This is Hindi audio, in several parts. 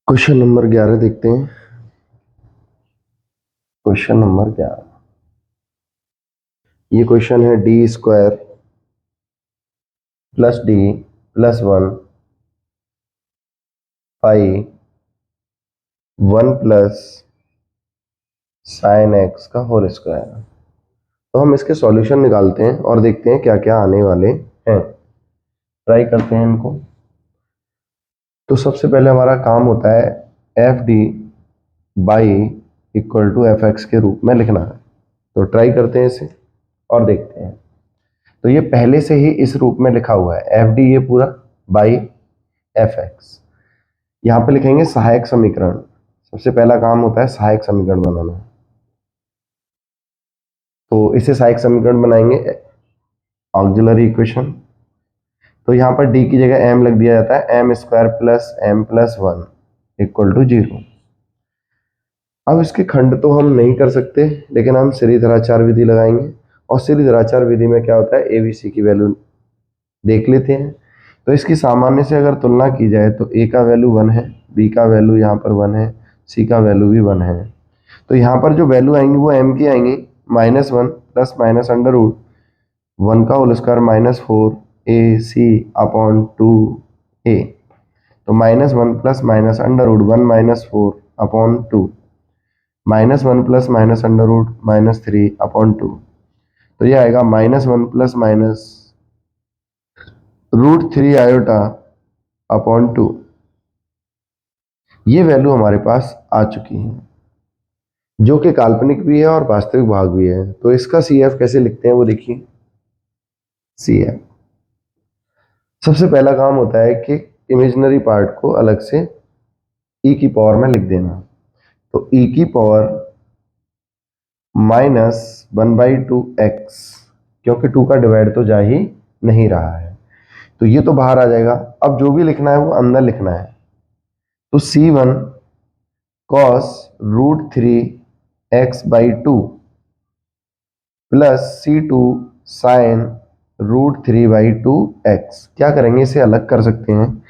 क्वेश्चन नंबर 11 देखते हैं। क्वेश्चन नंबर 11, ये क्वेश्चन है D square plus D plus 1 पाई 1 प्लस साइन एक्स का होल स्क्वायर। तो हम इसके सॉल्यूशन निकालते हैं और देखते हैं क्या क्या आने वाले हैं। ट्राई करते हैं इनको। तो सबसे पहले हमारा काम होता है F D by equal to F X के रूप में लिखना है। तो ट्राई करते हैं इसे और देखते हैं। तो ये पहले से ही इस रूप में लिखा हुआ है एफ डी, ये पूरा बाई एफ एक्स। यहाँ पे लिखेंगे सहायक समीकरण। सबसे पहला काम होता है सहायक समीकरण बनाना। तो इसे सहायक समीकरण बनाएंगे, ऑक्सिलरी इक्वेशन। तो यहाँ पर डी की जगह एम लग दिया जाता है, M square plus M plus 1 equal to 0। अब इसके खंड तो हम नहीं कर सकते, लेकिन हम श्रीधराचार्य विधि लगाएंगे। और श्रीधराचार्य विधि में क्या होता है, ए बी सी की वैल्यू देख लेते हैं। तो इसकी सामान्य से अगर तुलना की जाए तो ए का वैल्यू 1 है, बी का वैल्यू यहाँ पर 1 है, सी का वैल्यू भी 1 है। तो यहाँ पर जो वैल्यू आएंगी वो एम की आएंगी -1 प्लस माइनस अंडर रूट 1 का whole square -4 A C upon 2 A. तो -1 plus minus under root 1 -4 upon 2, -1 plus minus under root -3 upon 2। तो ये आएगा -1 प्लस माइनस √3 आयोटा अपॉन 2। ये वैल्यू हमारे पास आ चुकी है, जो कि काल्पनिक भी है और वास्तविक भाग भी है। तो इसका सी एफ कैसे लिखते हैं वो देखिए। सी एफ, सबसे पहला काम होता है कि इमेजिनरी पार्ट को अलग से ई की पावर में लिख देना। तो ई की पावर -1/2x, क्योंकि 2 का डिवाइड तो जा ही नहीं रहा है, तो ये तो बाहर आ जाएगा। अब जो भी लिखना है वो अंदर लिखना है। तो C1 cos √3x/2 plus C2 sin √3/2x। क्या करेंगे, इसे अलग कर सकते हैं।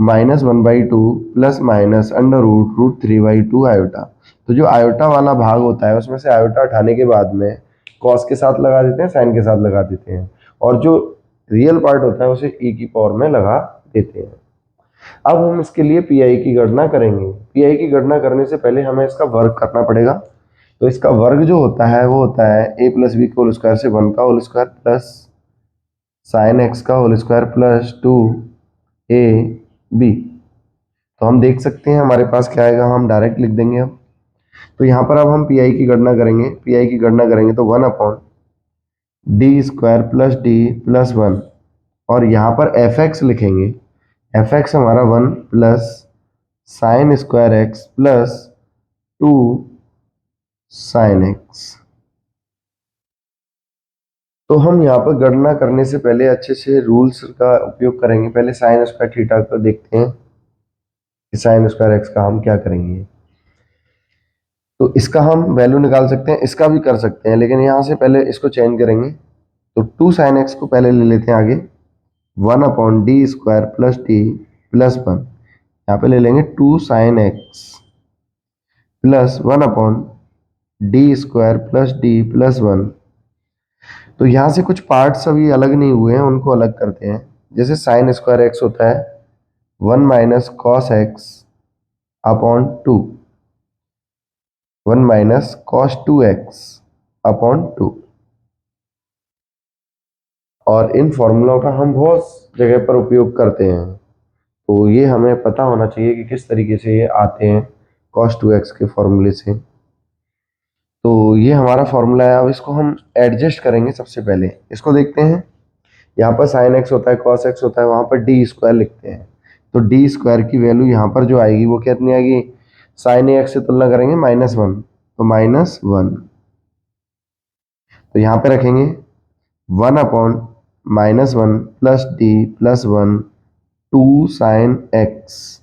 -1/2 plus minus under root √3/2 iota. तो जो आयोटा वाला भाग होता है उसमें से आयोटा उठाने के बाद में कॉस के साथ लगा देते हैं, साइन के साथ लगा देते हैं, और जो रियल पार्ट होता है उसे ई की पावर में लगा देते हैं। अब हम इसके लिए पी आई की गणना करेंगे। पी आई की गणना करने से पहले हमें इसका वर्ग करना पड़ेगा। तो इसका वर्ग जो होता है वो होता है a प्लस बी का होल स्क्वायर से 1 का whole square plus sine X का होल स्क्वायर प्लस 2ab। तो हम देख सकते हैं हमारे पास क्या आएगा, हम डायरेक्ट लिख देंगे अब। तो यहाँ पर अब हम पी आई की गणना करेंगे। पी आई की गणना करेंगे तो 1 upon D square plus D plus 1, और यहाँ पर एफ एक्स लिखेंगे। एफ एक्स हमारा 1 plus sine square x plus 2 sine x. तो हम यहाँ पर गणना करने से पहले अच्छे से रूल्स का उपयोग करेंगे। पहले साइन स्क्वायर थीटा को देखते हैं कि साइन स्क्वायर एक्स का हम क्या करेंगे। तो इसका हम वैल्यू निकाल सकते हैं, इसका भी कर सकते हैं, लेकिन यहाँ से पहले इसको चेंज करेंगे। तो 2 साइन एक्स को पहले ले लेते हैं आगे। 1 upon D square plus D plus 1, यहाँ पे ले लेंगे 2 sine x plus 1 upon D square plus D plus 1। तो यहाँ से कुछ पार्ट्स अभी अलग नहीं हुए हैं, उनको अलग करते हैं। जैसे साइन स्क्वायर एक्स होता है 1 minus cos x upon 2, 1 minus cos 2x upon 2। और इन फॉर्मूलों का हम बहुत जगह पर उपयोग करते हैं, तो ये हमें पता होना चाहिए कि किस तरीके से ये आते हैं cos 2x के फॉर्मूले से। तो ये हमारा फॉर्मूला है। अब इसको हम एडजस्ट करेंगे। सबसे पहले इसको देखते हैं। यहाँ पर साइन एक्स होता है, cos x होता है, वहाँ पर डी स्क्वायर लिखते हैं। तो डी स्क्वायर की वैल्यू यहाँ पर जो आएगी वो कितनी आएगी, साइन एक्स से तुलना करेंगे -1, तो -1। तो यहाँ पे रखेंगे 1 upon -1 plus D plus 1 2 sine x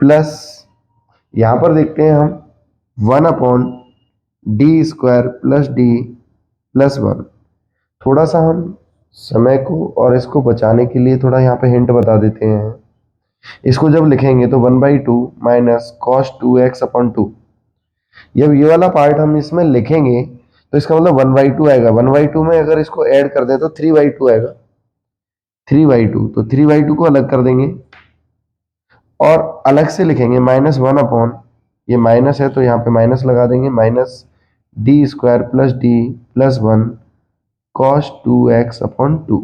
plus, यहाँ पर देखते हैं हम 1 upon D square plus D plus 1। थोड़ा सा हम समय को और इसको बचाने के लिए थोड़ा यहाँ पे हिंट बता देते हैं। इसको जब लिखेंगे तो 1/2 माइनस कॉस 2x अपॉन 2। जब ये वाला पार्ट हम इसमें लिखेंगे तो इसका मतलब 1/2 आएगा। 1/2 में अगर इसको ऐड कर दें तो 3/2 आएगा। 3/2 तो 3/2 को अलग कर देंगे और अलग से लिखेंगे -1 अपॉन, ये माइनस है तो यहाँ पे माइनस लगा देंगे, minus D square plus D plus 1 cos 2x upon 2।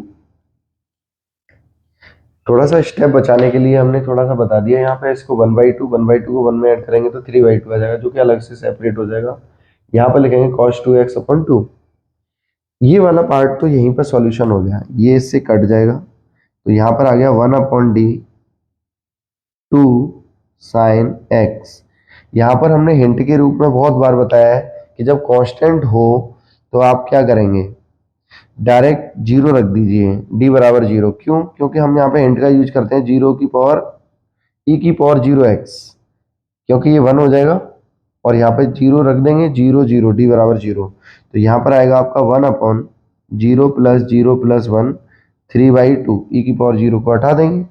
थोड़ा सा स्टेप बचाने के लिए हमने थोड़ा सा बता दिया यहाँ पे। इसको 1/2 को 1 में ऐड करेंगे तो 3/2 आ जाएगा, जो कि अलग से सेपरेट हो जाएगा। यहाँ पर लिखेंगे cos 2x अपॉन 2। ये वाला पार्ट तो यहीं पर सॉल्यूशन हो गया, ये इससे कट जाएगा तो यहाँ पर आ गया 1 अपॉन डी 2 साइन एक्स। यहाँ पर हमने हिंट के रूप में बहुत बार बताया है कि जब कांस्टेंट हो तो आप क्या करेंगे, डायरेक्ट जीरो रख दीजिए, d बराबर जीरो। क्यों? क्योंकि हम यहाँ पे हिंट का यूज करते हैं जीरो की पावर e की पावर 0x, क्योंकि ये 1 हो जाएगा और यहाँ पे जीरो रख देंगे, जीरो जीरो d बराबर जीरो। तो यहाँ पर आएगा आपका 1 अपॉन 0 प्लस 1 3/2, e की पावर 0 को हटा देंगे।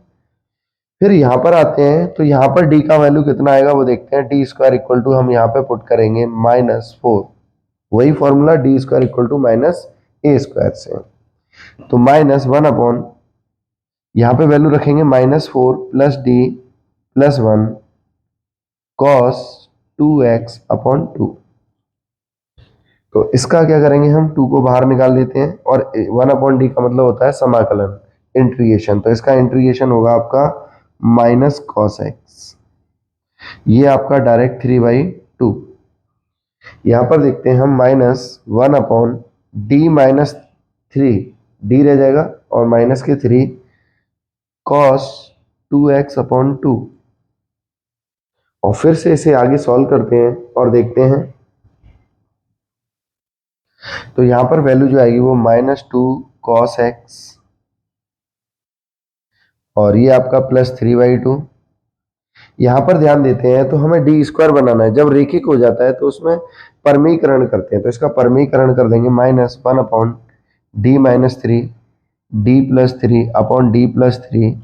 फिर यहाँ पर आते हैं तो यहाँ पर d का वैल्यू कितना आएगा वो देखते हैं। डी स्क्वायर इक्वल टू हम यहाँ पे पुट करेंगे -4, वही formula D square equal to minus A square से। तो -1 अपॉन, यहाँ पे वैल्यू रखेंगे -4 plus D plus 1 cos 2x upon 2। तो इसका क्या करेंगे, हम 2 को बाहर निकाल देते हैं और 1 अपॉन डी का मतलब होता है समाकलन, इंटीग्रेशन। तो इसका इंटीग्रेशन होगा आपका माइनस कॉस एक्स, ये आपका डायरेक्ट 3/2। यहाँ पर देखते हैं हम -1 अपॉन डी माइनस 3, डी रह जाएगा और माइनस के 3 कॉस 2x अपॉन 2। और फिर से इसे आगे सॉल्व करते हैं और देखते हैं तो यहाँ पर वैल्यू जो आएगी वो -2 कॉस एक्स और ये आपका +3/2। यहाँ पर ध्यान देते हैं तो हमें डी स्क्वायर बनाना है। जब रेखिक हो जाता है तो उसमें परमीकरण करते हैं, तो इसका परमीकरण कर देंगे -1 upon D minus 3 D plus 3 upon D plus 3।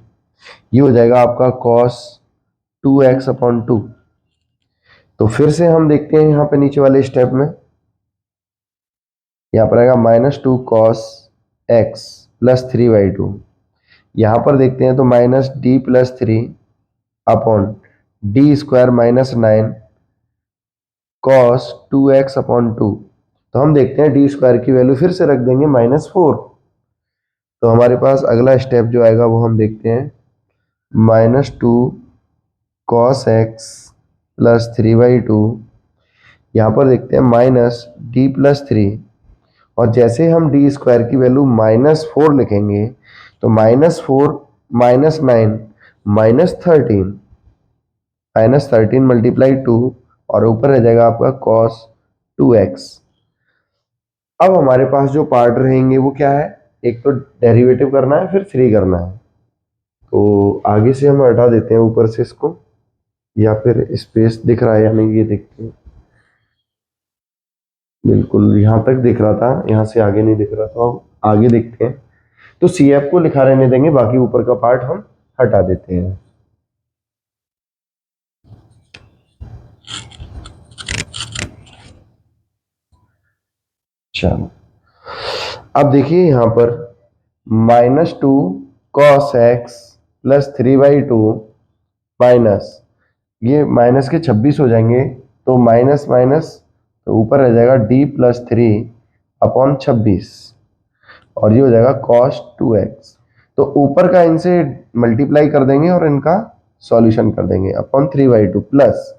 ये हो जाएगा आपका कॉस 2x अपॉन 2। तो फिर से हम देखते हैं यहाँ पे नीचे वाले स्टेप में, यहाँ पर आएगा -2 कॉस एक्स प्लस 3/2। यहाँ पर देखते हैं तो -d plus 3 upon D square -9 cos 2x upon 2। तो हम देखते हैं डी स्क्वायर की वैल्यू फिर से रख देंगे -4। तो हमारे पास अगला स्टेप जो आएगा वो हम देखते हैं -2 कॉस एक्स प्लस 3/2। यहाँ पर देखते हैं -d प्लस 3 और जैसे हम डी स्क्वायर की वैल्यू -4 लिखेंगे तो -4 -9 -13 मल्टीप्लाई 2 और ऊपर रह जाएगा आपका cos 2x। अब हमारे पास जो पार्ट रहेंगे वो क्या है, एक तो डेरिवेटिव करना है फिर 3 करना है। तो आगे से हम हटा देते हैं ऊपर से इसको, या फिर स्पेस दिख रहा है या नहीं ये देखते हैं। बिल्कुल यहाँ तक दिख रहा था, यहाँ से आगे नहीं दिख रहा, तो अब आगे देखते हैं। तो CF को लिखा रहने देंगे, बाकी ऊपर का पार्ट हम हटा देते हैं। चलो अब देखिए यहाँ पर -2 कॉस एक्स प्लस 3/2 माइनस, ये माइनस के 26 हो जाएंगे तो माइनस माइनस तो ऊपर रह जाएगा d प्लस 3 अपॉन 26 और ये हो जाएगा cos 2x। तो ऊपर का इनसे मल्टीप्लाई कर देंगे और इनका सॉल्यूशन कर देंगे अपॉन 3/2 प्लस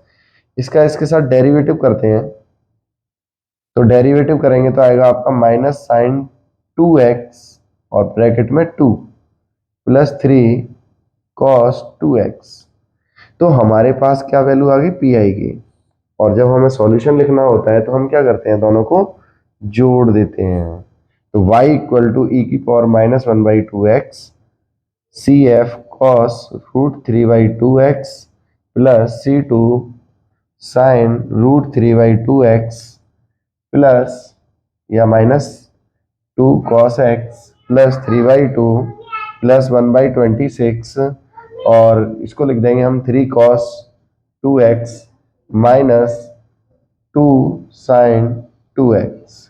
इसका इसके साथ डेरिवेटिव करते हैं। तो डेरिवेटिव करेंगे तो आएगा आपका माइनस साइन 2x और ब्रैकेट में 2 प्लस 3 कॉस 2x। तो हमारे पास क्या वैल्यू आ गई, p आएगी। और जब हमें सॉल्यूशन लिखना होता है तो हम क्या करते हैं, दोनों को जोड़ देते हैं। तो y इक्वल टू e की power -1/2x CF cos √3/2x plus C2 sine √3/2x plus या -2 cos x प्लस 3/2 प्लस 1/26 और इसको लिख देंगे हम 3 cos 2x minus 2 sin 2x।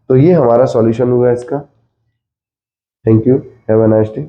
तो ये हमारा सॉल्यूशन हुआ इसका। Thank you, have a nice day.